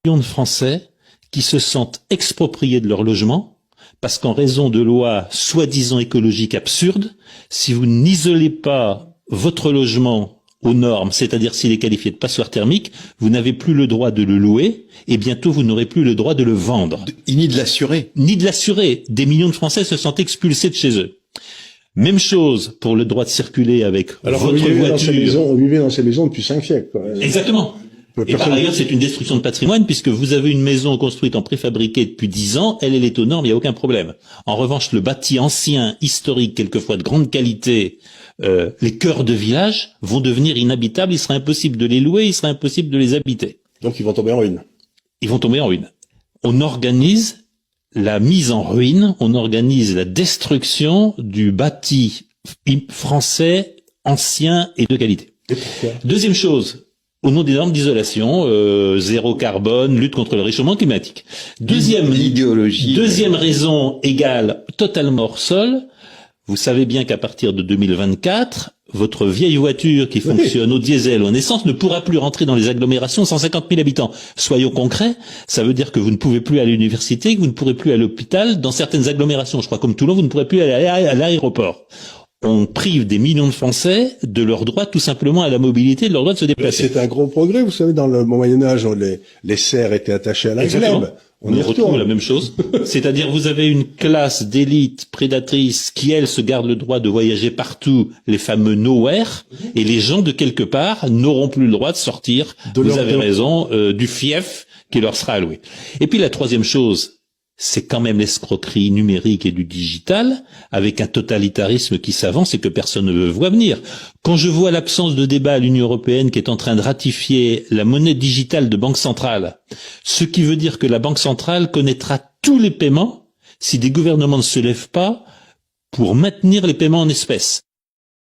millions de Français qui se sentent expropriés de leur logement parce qu'en raison de lois soi-disant écologiques absurdes, si vous n'isolez pas votre logement aux normes, c'est-à-dire s'il est qualifié de passoire thermique, vous n'avez plus le droit de le louer et bientôt vous n'aurez plus le droit de le vendre. Ni de l'assurer. Ni de l'assurer. Des millions de Français se sentent expulsés de chez eux. Même chose pour le droit de circuler avec votre voiture. On vivait dans ces maisons depuis 5 siècles, quoi. Exactement. Et par ailleurs, c'est une destruction de patrimoine puisque vous avez une maison construite en préfabriqué depuis 10 ans, elle est aux normes, il n'y a aucun problème. En revanche, le bâti ancien, historique, quelquefois de grande qualité, les cœurs de village vont devenir inhabitables, il sera impossible de les louer, il sera impossible de les habiter. Donc ils vont tomber en ruine. Ils vont tomber en ruine. On organise la mise en ruine, on organise la destruction du bâti français ancien et de qualité. Et pourquoi ? Deuxième chose, au nom des normes d'isolation, zéro carbone, lutte contre le réchauffement climatique. Deuxième raison égale totalement hors sol. Vous savez bien qu'à partir de 2024, votre vieille voiture qui fonctionne au diesel ou en essence ne pourra plus rentrer dans les agglomérations 150 000 habitants. Soyons concrets, ça veut dire que vous ne pouvez plus aller à l'université, que vous ne pourrez plus aller à l'hôpital. Dans certaines agglomérations, je crois comme Toulon, vous ne pourrez plus aller à l'aéroport. On prive des millions de Français de leur droit tout simplement à la mobilité, de leur droit de se déplacer. C'est un gros progrès, vous savez, dans le Moyen-Âge, les serfs étaient attachés à la glèbe. On retrouve la même chose. C'est-à-dire, vous avez une classe d'élite prédatrice qui, elle, se garde le droit de voyager partout, les fameux nowhere, et les gens de quelque part n'auront plus le droit de sortir, vous avez raison, du fief qui leur sera alloué. Et puis la troisième chose, c'est quand même l'escroquerie numérique et du digital, avec un totalitarisme qui s'avance et que personne ne veut voir venir. Quand je vois l'absence de débat à l'Union européenne qui est en train de ratifier la monnaie digitale de banque centrale, ce qui veut dire que la banque centrale connaîtra tous les paiements si des gouvernements ne se lèvent pas pour maintenir les paiements en espèces.